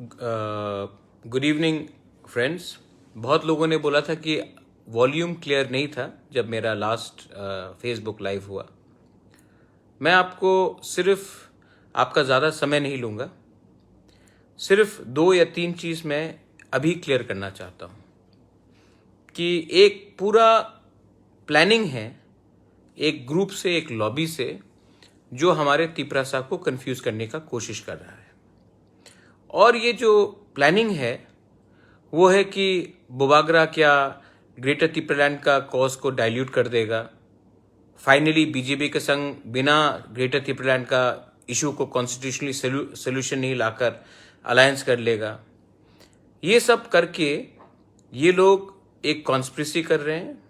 Good evening friends. बहुत लोगों ने बोला था कि वॉल्यूम क्लियर नहीं था जब मेरा लास्ट फेसबुक लाइव हुआ। मैं आपको सिर्फ आपका ज़्यादा समय नहीं लूँगा, सिर्फ 2 या 3 चीज़ मैं अभी क्लियर करना चाहता हूँ कि एक पूरा प्लानिंग है एक ग्रुप से, एक लॉबी से, जो हमारे तिपरासा को कंफ्यूज करने का कोशिश कर रहा है। और ये जो प्लानिंग है वो है कि बोबागरा क्या ग्रेटर तिपरालैंड का कॉज को डाइल्यूट कर देगा, फाइनली बीजेपी के संग बिना ग्रेटर तिपरालैंड का इशू को कॉन्स्टिट्यूशनली सोल्यूशन नहीं लाकर अलायंस कर लेगा। ये सब करके ये लोग एक कॉन्स्पिरेसी कर रहे हैं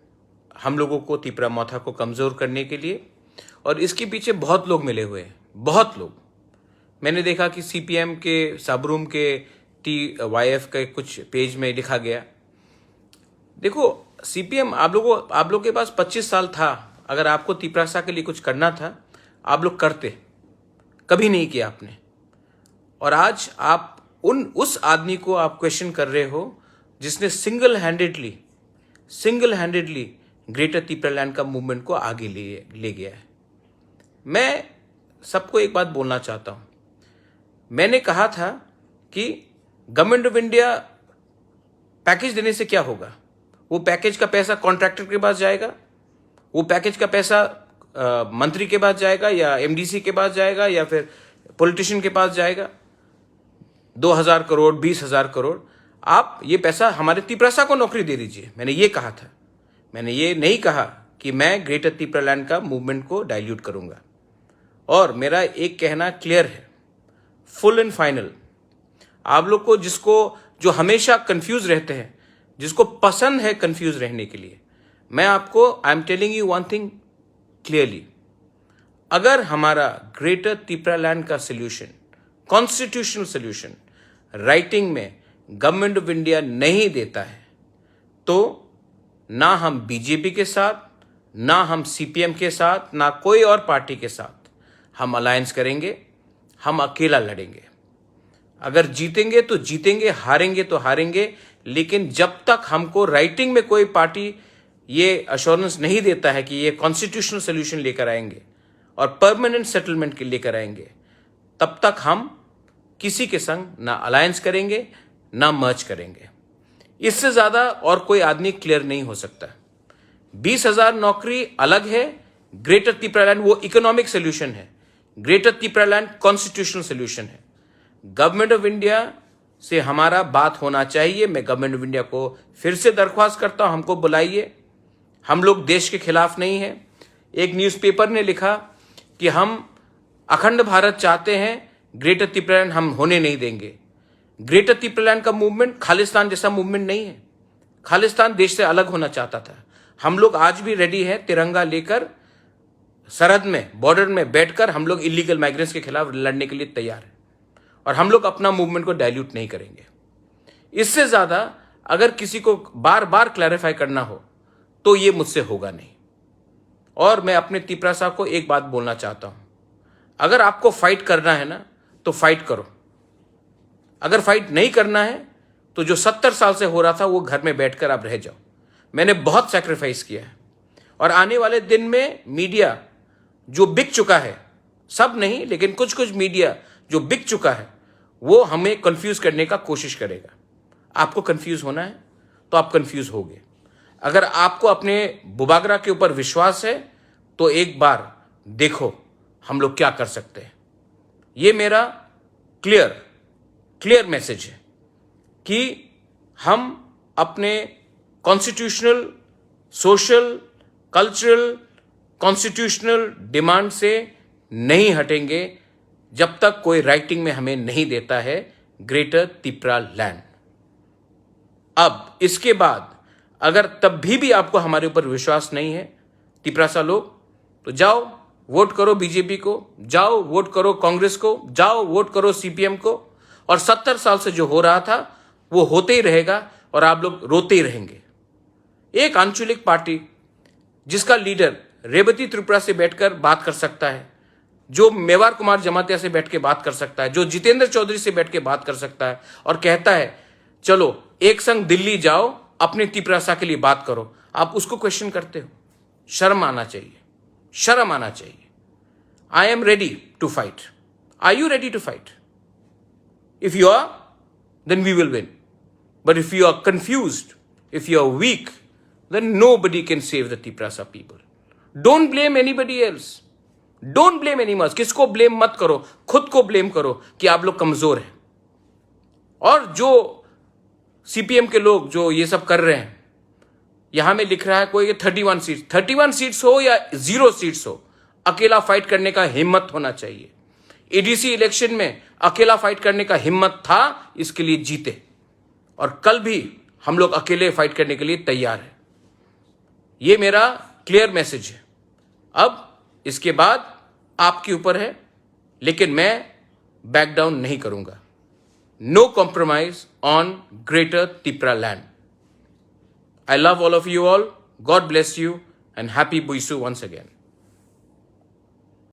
हम लोगों को, तिपरा मौथा को कमज़ोर करने के लिए। और इसके पीछे बहुत लोग मिले हुए हैं, बहुत लोग। मैंने देखा कि सीपीएम के सबरूम के TYF के कुछ पेज में लिखा गया। देखो सीपीएम, आप लोग के पास 25 साल था, अगर आपको तिपरासा के लिए कुछ करना था आप लोग करते, कभी नहीं किया आपने। और आज आप उस आदमी को आप क्वेश्चन कर रहे हो जिसने सिंगल हैंडेडली ग्रेटर तिपरालैंड का मूवमेंट को आगे ले गया है। मैं सबको एक बात बोलना चाहता हूं। मैंने कहा था कि गवर्नमेंट ऑफ इंडिया पैकेज देने से क्या होगा, वो पैकेज का पैसा कॉन्ट्रैक्टर के पास जाएगा, वो पैकेज का पैसा मंत्री के पास जाएगा या MDC के पास जाएगा या फिर पॉलिटिशियन के पास जाएगा। 2000 करोड़ 20,000 करोड़, आप ये पैसा हमारे तिपरासा को नौकरी दे दीजिए। मैंने ये कहा था। मैंने ये नहीं कहा कि मैं ग्रेटर तिपरालैंड का मूवमेंट को डाइल्यूट करूंगा। और मेरा एक कहना क्लियर है, फुल एंड फाइनल। आप लोग को जो हमेशा कंफ्यूज रहते हैं, जिसको पसंद है कंफ्यूज रहने के लिए, मैं आपको I am telling you one thing clearly. अगर हमारा ग्रेटर तिपरालैंड का सोल्यूशन, कॉन्स्टिट्यूशनल सोल्यूशन, राइटिंग में गवर्नमेंट ऑफ इंडिया नहीं देता है तो ना हम बीजेपी के साथ, ना हम CPM के साथ, ना कोई और पार्टी के साथ हम अलायंस करेंगे। हम अकेला लड़ेंगे। अगर जीतेंगे तो जीतेंगे, हारेंगे तो हारेंगे। लेकिन जब तक हमको राइटिंग में कोई पार्टी ये अश्योरेंस नहीं देता है कि ये कॉन्स्टिट्यूशनल सोल्यूशन लेकर आएंगे और परमानेंट सेटलमेंट के लेकर आएंगे, तब तक हम किसी के संग ना अलायंस करेंगे ना मर्ज करेंगे। इससे ज्यादा और कोई आदमी क्लियर नहीं हो सकता। 20,000 नौकरी अलग है, ग्रेटर तिपरालैंड वो इकोनॉमिक सोल्यूशन है, ग्रेटर तिपरालैंड कॉन्स्टिट्यूशनल सोल्यूशन है। गवर्नमेंट ऑफ इंडिया से हमारा बात होना चाहिए। मैं गवर्नमेंट ऑफ इंडिया को फिर से दरख्वास्त करता हूं, हमको बुलाइए। हम लोग देश के खिलाफ नहीं है। एक न्यूज़पेपर ने लिखा कि हम अखंड भारत चाहते हैं, ग्रेटर तिपरालैंड हम होने नहीं देंगे। ग्रेटर तिपरालैंड का मूवमेंट खालिस्तान जैसा मूवमेंट नहीं है। खालिस्तान देश से अलग होना चाहता था। हम लोग आज भी रेडी हैं, तिरंगा लेकर सरहद में, बॉर्डर में बैठकर हम लोग इलीगल माइग्रेंट्स के खिलाफ लड़ने के लिए तैयार हैं। और हम लोग अपना मूवमेंट को डाइल्यूट नहीं करेंगे। इससे ज्यादा अगर किसी को बार बार क्लैरिफाई करना हो तो ये मुझसे होगा नहीं। और मैं अपने तिपरासा को एक बात बोलना चाहता हूं, अगर आपको फाइट करना है ना तो फाइट करो। अगर फाइट नहीं करना है तो जो 70 साल से हो रहा था वो घर में बैठकर आप रह जाओ। मैंने बहुत सैक्रिफाइस किया है। और आने वाले दिन में मीडिया जो बिक चुका है, सब नहीं लेकिन कुछ कुछ मीडिया जो बिक चुका है, वो हमें कंफ्यूज करने का कोशिश करेगा। आपको कंफ्यूज होना है तो आप कंफ्यूज होगे। अगर आपको अपने बोबागरा के ऊपर विश्वास है तो एक बार देखो हम लोग क्या कर सकते हैं। ये मेरा क्लियर मैसेज है कि हम अपने constitutional, social, cultural, constitutional demand से नहीं हटेंगे जब तक कोई राइटिंग में हमें नहीं देता है ग्रेटर तिपरालैंड। अब इसके बाद अगर तब भी आपको हमारे ऊपर विश्वास नहीं है तिपरासा लोग, तो जाओ वोट करो बीजेपी को, जाओ वोट करो कांग्रेस को, जाओ वोट करो CPM को। और 70 साल से जो हो रहा था वो होते ही रहेगा और आप लोग रोते ही रहेंगे। एक आंचलिक पार्टी जिसका लीडर रेवती त्रिपुरा से बैठकर बात कर सकता है, जो मेवार कुमार जमातिया से बैठ के बात कर सकता है, जो जितेंद्र चौधरी से बैठ के बात कर सकता है और कहता है चलो एक संग दिल्ली जाओ, अपने तिपरासा के लिए बात करो, आप उसको क्वेश्चन करते हो? शर्म आना चाहिए, शर्म आना चाहिए। I am ready to fight. Are you ready to fight? If you are, then we will win. But if you are confused, if you are weak, then nobody can save the Tiprasa people. Don't blame anybody else. Don't blame anyone else. किसको blame मत करो, खुद को blame करो कि आप लोग कमजोर हैं। और जो CPM के लोग जो ये सब कर रहे हैं, यहां में लिख रहा है कोई 31 सीट्स हो या 0 सीट्स हो, अकेला फाइट करने का हिम्मत होना चाहिए। एडीसी इलेक्शन में अकेला फाइट करने का हिम्मत था, इसके लिए जीते, और कल भी हम लोग अकेले फाइट करने के लिए तैयार हैं। ये मेरा क्लियर मैसेज है। अब इसके बाद आपके ऊपर है, लेकिन मैं बैक डाउन नहीं करूंगा। No compromise on greater Tipra land. I love all of you all. God bless you and happy Buisu once again.